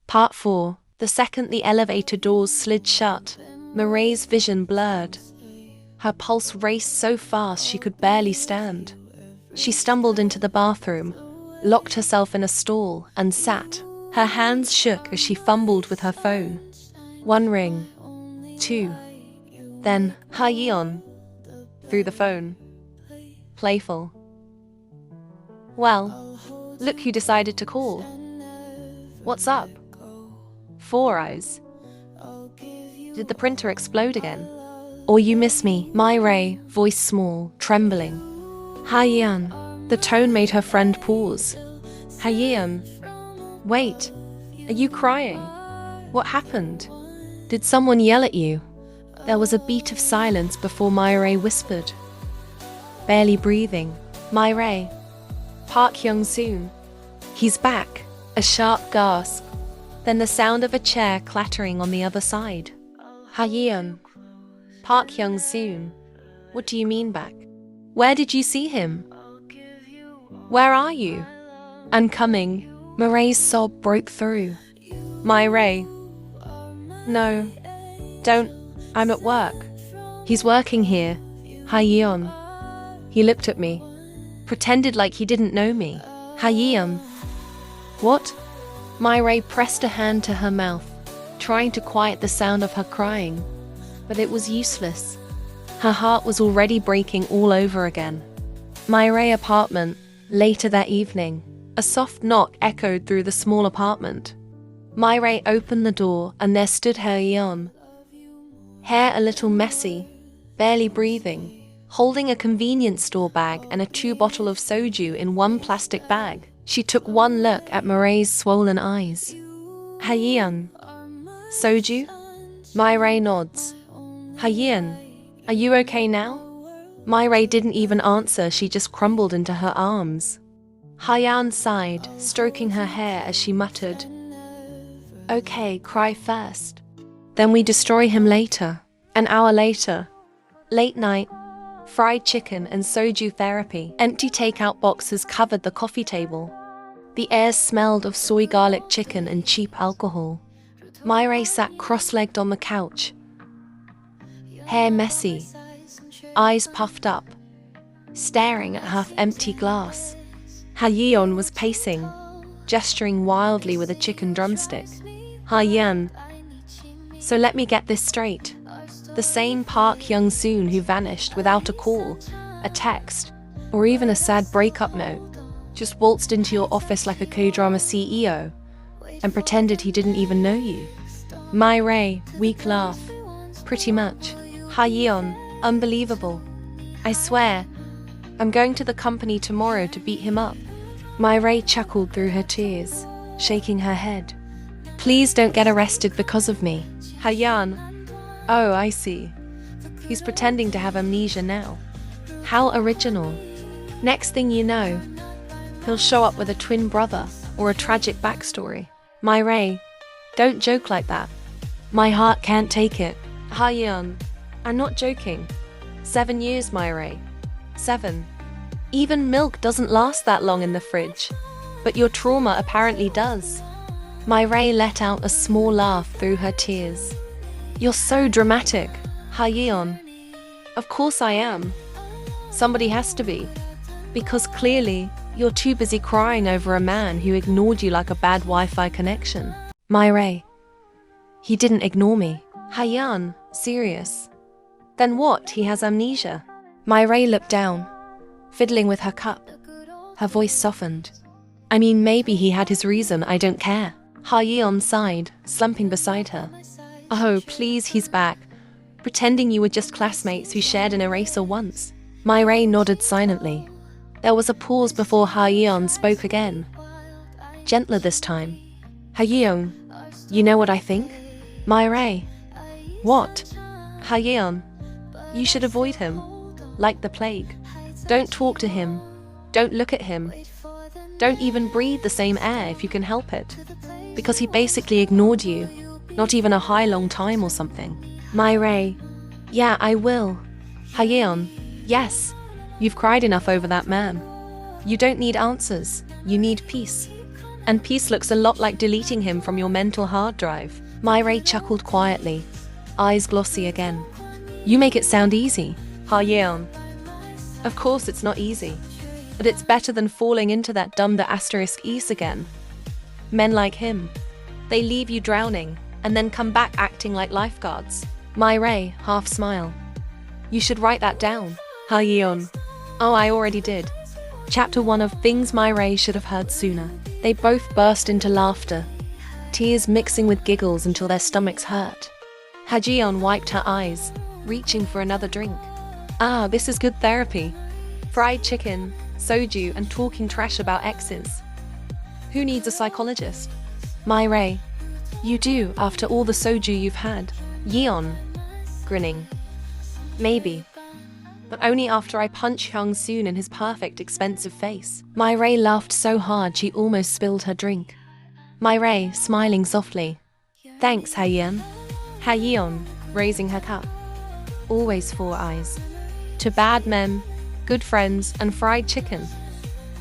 Part 4. The second the elevator doors slid shut, Mireille's vision blurred. Her pulse raced so fast she could barely stand. She stumbled into the bathroom, locked herself in a stall, and sat. Her hands shook as she fumbled with her phone. 1 ring. 2. Then, Ha-yeon. Through the phone. Playful. Well, look who decided to call. What's up? 4 eyes. Did the printer explode again? Or you miss me? Mireille, voice small, trembling. Ha-yeon. The tone made her friend pause. Ha-yeon. Wait, are you crying? What happened? Did someone yell at you? There was a beat of silence before Mireille whispered. Barely breathing. Mireille. Park Hyung-soon. He's back. A sharp gasp. Then the sound of a chair clattering on the other side. Ha-yeon. Park Hyung-soon. What do you mean back? Where did you see him? Where are you? I'm coming. Mireille's sob broke through. Mireille. No. Don't. I'm at work. He's working here. Ha-yeon. He looked at me. Pretended like he didn't know me. Ha-yeon. What? Mireille pressed a hand to her mouth, trying to quiet the sound of her crying. But it was useless. Her heart was already breaking all over again. Mireille's apartment. Later that evening, a soft knock echoed through the small apartment. Mireille opened the door and there stood Ha-yeon. Hair a little messy, barely breathing, holding a convenience store bag and a 2 bottles of soju in 1 plastic bag. She took 1 look at Mireille's swollen eyes. Ha-yeon. Soju? Mireille nods. Ha-yeon, are you okay now? Mireille didn't even answer, she just crumbled into her arms. Ha-yeon sighed, stroking her hair as she muttered. Okay, cry first. Then we destroy him later. An hour later. Late night. Fried chicken and soju therapy. Empty takeout boxes covered the coffee table. The air smelled of soy garlic chicken and cheap alcohol. Mireille sat cross-legged on the couch. Hair messy. Eyes puffed up. Staring at half-empty glass. Ha-yeon was pacing, gesturing wildly with a chicken drumstick. Ha-yeon. So let me get this straight. The same Park Hyung-soon who vanished without a call, a text, or even a sad breakup note, just waltzed into your office like a K-drama CEO and pretended he didn't even know you. Mireille, weak laugh. Pretty much. Ha-yeon, unbelievable. I swear, I'm going to the company tomorrow to beat him up. Mireille chuckled through her tears, shaking her head. Please don't get arrested because of me. Ha-yeon. Oh, I see. He's pretending to have amnesia now. How original. Next thing you know, he'll show up with a twin brother or a tragic backstory. Mireille, don't joke like that. My heart can't take it. Ha-yeon, I'm not joking. 7 years, Mireille. 7. Even milk doesn't last that long in the fridge. But your trauma apparently does. Mireille let out a small laugh through her tears. You're so dramatic, Ha-yeon. Of course I am. Somebody has to be. Because clearly, you're too busy crying over a man who ignored you like a bad Wi-Fi connection. Mireille. He didn't ignore me. Ha-yeon, serious. Then what? He has amnesia. Mireille looked down, fiddling with her cup. Her voice softened. I mean, maybe he had his reason, I don't care. Ha-yeon sighed, slumping beside her. Oh, please, he's back. Pretending you were just classmates who shared an eraser once. Mireille nodded silently. There was a pause before Ha-yeon spoke again. Gentler this time. Ha-yeon, you know what I think? Mireille. What? Ha-yeon, you should avoid him. Like the plague. Don't talk to him. Don't look at him. Don't even breathe the same air if you can help it. Because he basically ignored you. Not even a long time or something. Mireille. Yeah, I will. Ha-yeon. Yes. You've cried enough over that man. You don't need answers. You need peace. And peace looks a lot like deleting him from your mental hard drive. Myray chuckled quietly, eyes glossy again. You make it sound easy, Ha Yeon. Of course it's not easy, but it's better than falling into that dumb ****** again. Men like him, they leave you drowning and then come back acting like lifeguards. Myray, half smile. You should write that down, Ha Yeon. Oh, I already did. Chapter 1 of Things Myray Should Have Heard Sooner. They both burst into laughter, tears mixing with giggles until their stomachs hurt. Ha Yeon wiped her eyes, reaching for another drink. Ah, this is good therapy. Fried chicken, soju, and talking trash about exes. Who needs a psychologist? Myray. You do, after all the soju you've had. Yeon, grinning. Maybe. But only after I punch Hyung-soon in his perfect, expensive face. Myray laughed so hard she almost spilled her drink. Myray, smiling softly. Thanks, Ha Yeon. Ha Yeon, raising her cup. Always 4 eyes. To bad men, good friends, and fried chicken.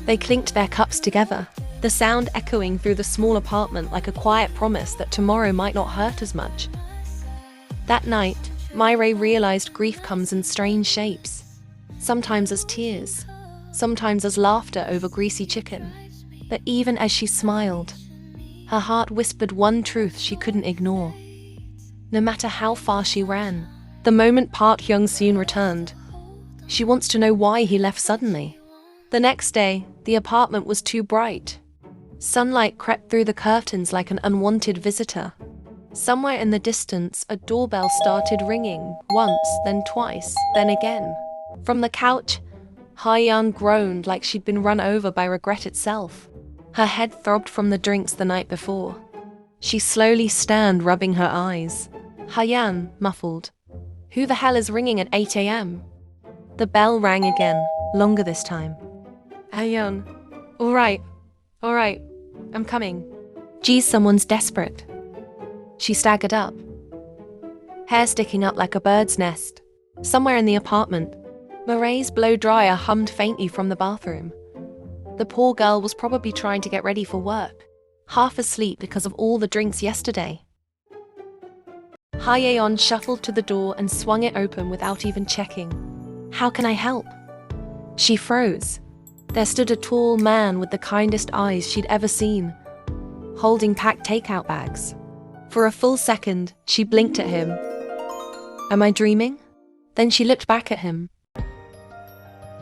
They clinked their cups together, the sound echoing through the small apartment like a quiet promise that tomorrow might not hurt as much. That night, Myray realized grief comes in strange shapes. Sometimes as tears, sometimes as laughter over greasy chicken. But even as she smiled, her heart whispered one truth she couldn't ignore. No matter how far she ran, the moment Park Hyung-soon returned, she wants to know why he left suddenly. The next day, the apartment was too bright. Sunlight crept through the curtains like an unwanted visitor. Somewhere in the distance, a doorbell started ringing, once, then twice, then again. From the couch, Ha Yeon groaned like she'd been run over by regret itself. Her head throbbed from the drinks the night before. She slowly stand, rubbing her eyes. Ha Yeon, muffled. Who the hell is ringing at 8 a.m? The bell rang again, longer this time. Ha Yeon. All right, I'm coming. Geez, someone's desperate. She staggered up, hair sticking up like a bird's nest. Somewhere in the apartment, Murray's blow dryer hummed faintly from the bathroom. The poor girl was probably trying to get ready for work, half asleep because of all the drinks yesterday. Ha Yeon shuffled to the door and swung it open without even checking. How can I help? She froze. There stood a tall man with the kindest eyes she'd ever seen, holding packed takeout bags. For a full second, she blinked at him. Am I dreaming? Then she looked back at him.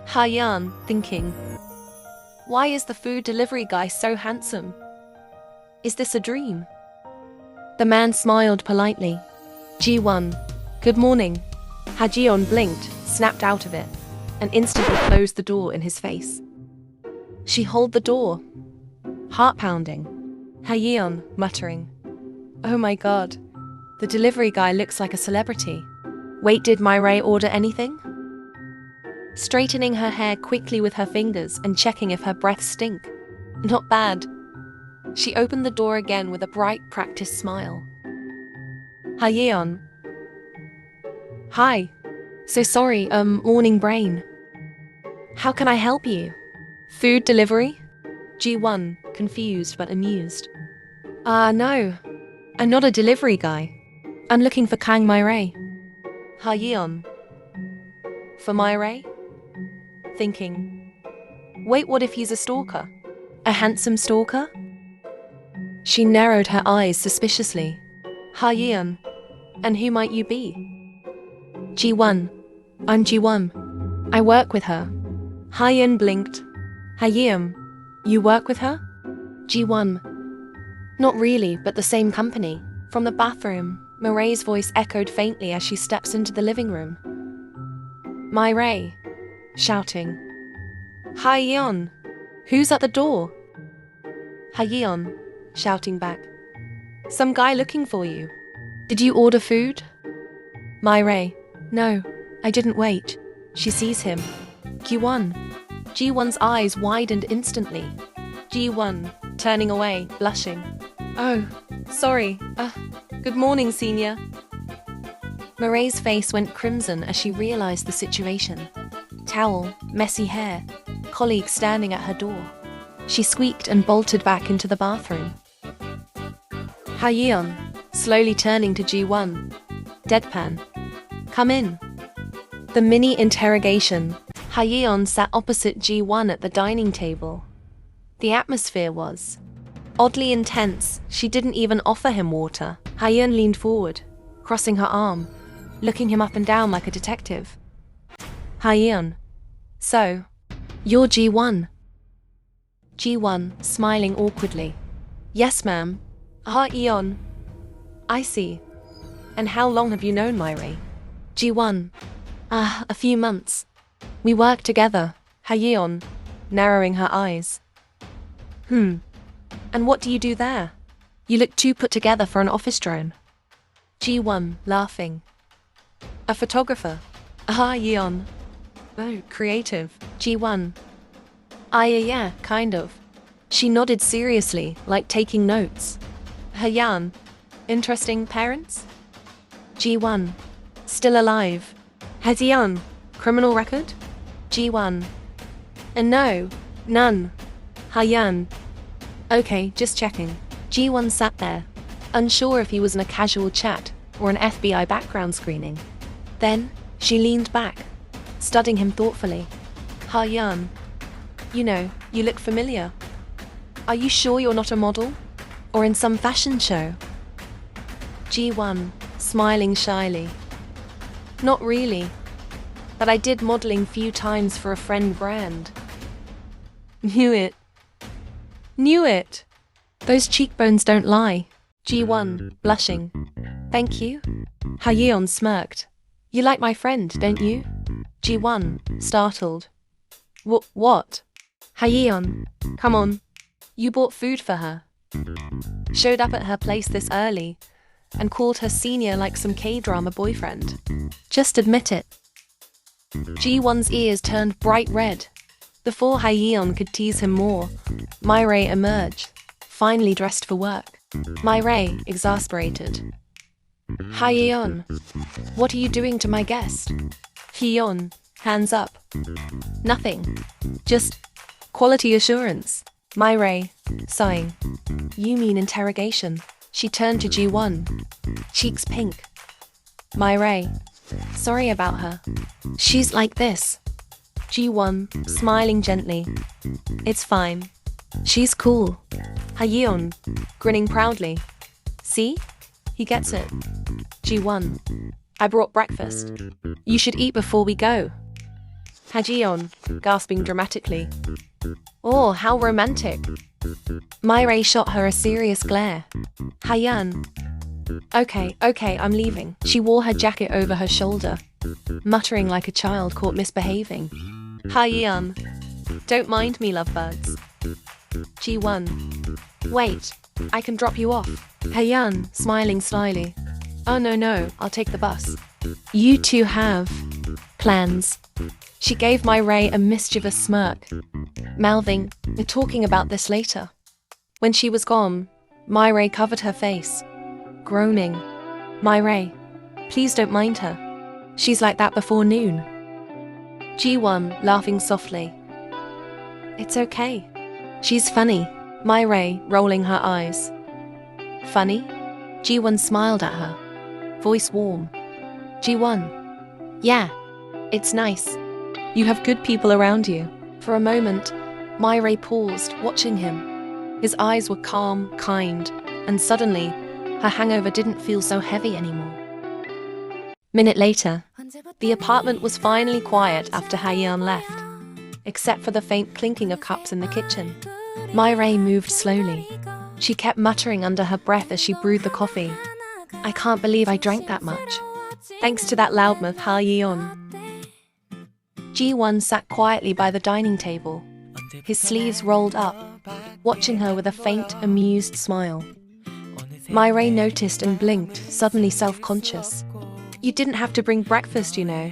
Ha Yeon, thinking, why is the food delivery guy so handsome? Is this a dream? The man smiled politely. Ji-won, good morning. Ha Yeon blinked, snapped out of it, and instantly closed the door in his face. She held the door, heart pounding. Ha Yeon, muttering, oh my god, the delivery guy looks like a celebrity. Wait, did Myray order anything? Straightening her hair quickly with her fingers and checking if her breath stink. Not bad. She opened the door again with a bright, practiced smile. Ha Yeon. Hi. So sorry, morning brain. How can I help you? Food delivery? Ji-won, confused but amused. No. I'm not a delivery guy. I'm looking for Kang Myray. Ha Yeon. For Myray? Thinking. Wait, what if he's a stalker? A handsome stalker? She narrowed her eyes suspiciously. Ha Yeon. And who might you be? Ji-won. I'm Ji-won. I work with her. Ha Yeon blinked. Ha Yeon. You work with her? Ji-won. Not really, but the same company. From the bathroom, Murray's voice echoed faintly as she steps into the living room. Myray, shouting. Ha Yeon, who's at the door? Ha Yeon, shouting back. Some guy looking for you. Did you order food? Myray, no, I didn't wait. She sees him. Ji-won. Ji-won's eyes widened instantly. Ji-won, turning away, blushing. Oh, sorry. Good morning, senior. Murray's face went crimson as she realized the situation. Towel, messy hair, colleague standing at her door. She squeaked and bolted back into the bathroom. Hayeon, slowly turning to Ji-won. Deadpan. Come in. The mini interrogation. Hayeon sat opposite Ji-won at the dining table. The atmosphere was oddly intense. She didn't even offer him water. Hayeon leaned forward, crossing her arm, looking him up and down like a detective. Hayeon. So, you're Ji-won? Ji-won, smiling awkwardly. Yes, ma'am. Hayeon. I see. And how long have you known Myri? Ji-won. A few months. We work together. Hayeon, narrowing her eyes. And what do you do there? You look too put together for an office drone. Ji-won, laughing. A photographer. Hayeon. Oh, creative. Ji-won. Yeah, kind of. She nodded seriously, like taking notes. Hayeon. Interesting parents? Ji-won. Still alive. Hayeon. Criminal record? Ji-won. No, none. Hayeon. Okay, just checking. Ji-won sat there, unsure if he was in a casual chat or an FBI background screening. Then, she leaned back, studying him thoughtfully. Hayeon. You look familiar. Are you sure you're not a model? Or in some fashion show? Ji-won, smiling shyly. Not really. But I did modeling few times for a friend brand. Knew it. Those cheekbones don't lie. Ji-won, blushing. Thank you. Hayeon smirked. You like my friend, don't you? Ji-won, startled. What? Hayeon, come on. You bought food for her. Showed up at her place this early and called her senior like some K-drama boyfriend. Just admit it. Ji-won's ears turned bright red. Before Hayeon could tease him more, Myri emerged, finally dressed for work. Myri, exasperated. Hayeon, what are you doing to my guest? Hayeon, hands up. Nothing. Just quality assurance. Myri, sighing. You mean interrogation? She turned to Ji-won, cheeks pink. Myri, sorry about her. She's like this. Ji-won, smiling gently. It's fine. She's cool. Hayeon, grinning proudly. See? He gets it. Ji-won, I brought breakfast. You should eat before we go. Hayeon, gasping dramatically. Oh, how romantic. Myri shot her a serious glare. Hayeon. Okay, I'm leaving. She wore her jacket over her shoulder, muttering like a child caught misbehaving. Hayeon. Don't mind me, lovebirds. Ji-won. Wait, I can drop you off. Hayeon, smiling slyly. Oh no, I'll take the bus. You two have plans. She gave Myri a mischievous smirk, mouthing, we're talking about this later. When she was gone, Myri covered her face, groaning. Myri, please don't mind her. She's like that before noon. Ji-won, laughing softly. It's okay. She's funny. Myri, rolling her eyes. Funny? Ji-won smiled at her, voice warm. Ji-won. Yeah, it's nice. You have good people around you. For a moment, Myri paused, watching him. His eyes were calm, kind, and suddenly, her hangover didn't feel so heavy anymore. Minute later, the apartment was finally quiet after Hayeon left, except for the faint clinking of cups in the kitchen. Myri moved slowly. She kept muttering under her breath as she brewed the coffee. I can't believe I drank that much. Thanks to that loudmouth Hayeon. Ji-won sat quietly by the dining table, his sleeves rolled up, watching her with a faint, amused smile. Myri noticed and blinked, suddenly self-conscious. You didn't have to bring breakfast, you know,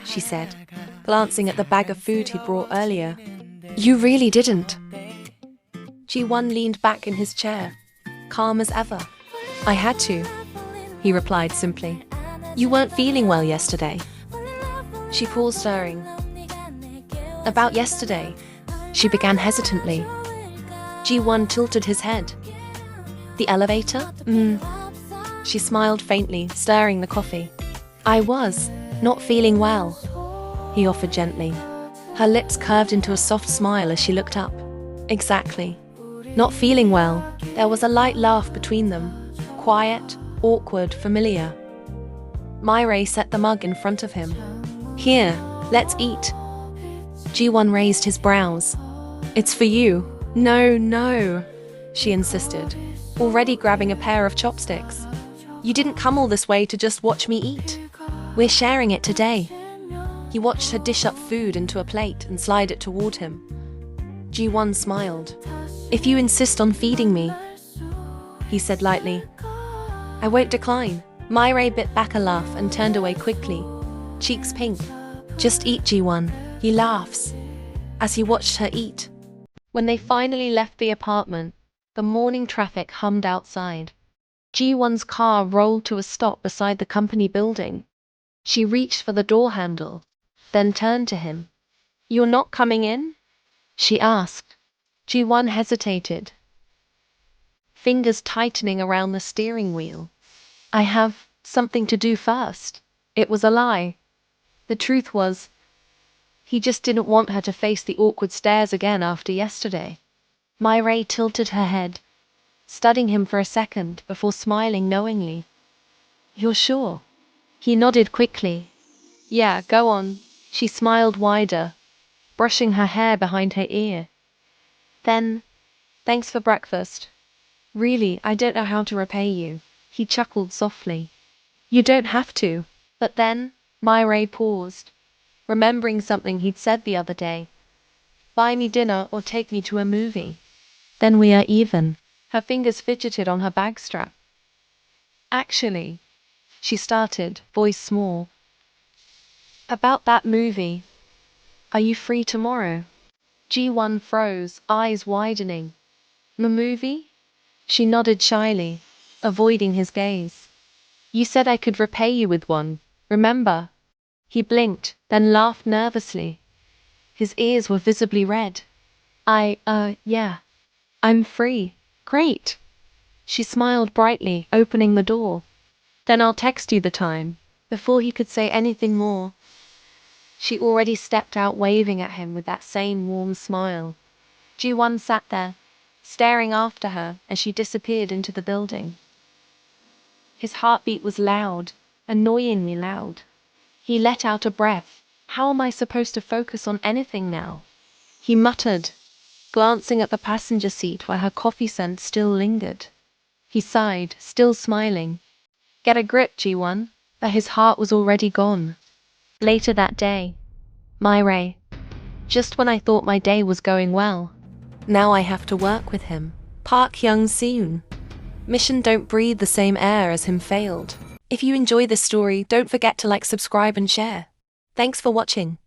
she said, glancing at the bag of food he'd brought earlier. You really didn't. Ji-won leaned back in his chair, calm as ever. I had to, he replied simply. You weren't feeling well yesterday. She paused, stirring. About yesterday, she began hesitantly. Ji-won tilted his head. The elevator? She smiled faintly, stirring the coffee. I was not feeling well, he offered gently. Her lips curved into a soft smile as she looked up. Exactly. Not feeling well. There was a light laugh between them. Quiet, awkward, familiar. Myrae set the mug in front of him. Here, let's eat. Ji-won raised his brows. It's for you. No, she insisted, already grabbing a pair of chopsticks. You didn't come all this way to just watch me eat. We're sharing it today. He watched her dish up food into a plate and slide it toward him. Ji-won smiled. If you insist on feeding me, he said lightly, I won't decline. Myrae bit back a laugh and turned away quickly, cheeks pink. Just eat, Ji-won, he laughs, as he watched her eat. When they finally left the apartment, the morning traffic hummed outside. Ji-won's car rolled to a stop beside the company building. She reached for the door handle, then turned to him. You're not coming in? She asked. Ji-won hesitated, fingers tightening around the steering wheel. I have something to do first. It was a lie. The truth was, he just didn't want her to face the awkward stares again after yesterday. Myrae tilted her head, studying him for a second before smiling knowingly. You're sure? He nodded quickly. Yeah, go on. She smiled wider, brushing her hair behind her ear. Then, thanks for breakfast. Really, I don't know how to repay you. He chuckled softly. You don't have to. But then, Myrae paused, remembering something he'd said the other day. Buy me dinner or take me to a movie. Then we are even. Her fingers fidgeted on her bag strap. Actually, she started, voice small. About that movie. Are you free tomorrow? Ji-won froze, eyes widening. The movie? She nodded shyly, avoiding his gaze. You said I could repay you with one, remember? He blinked, then laughed nervously. His ears were visibly red. Yeah. I'm free. Great. She smiled brightly, opening the door. Then I'll text you the time. Before he could say anything more, she already stepped out, waving at him with that same warm smile. Ji-won sat there, staring after her as she disappeared into the building. His heartbeat was loud, annoyingly loud. He let out a breath. How am I supposed to focus on anything now? He muttered, glancing at the passenger seat where her coffee scent still lingered. He sighed, still smiling. Get a grip, Ji-won. But his heart was already gone. Later that day, Myrae. Just when I thought my day was going well. Now I have to work with him. Park Young-seun. Mission Don't Breathe the Same Air as Him failed. If you enjoy this story, don't forget to like, subscribe and share. Thanks for watching.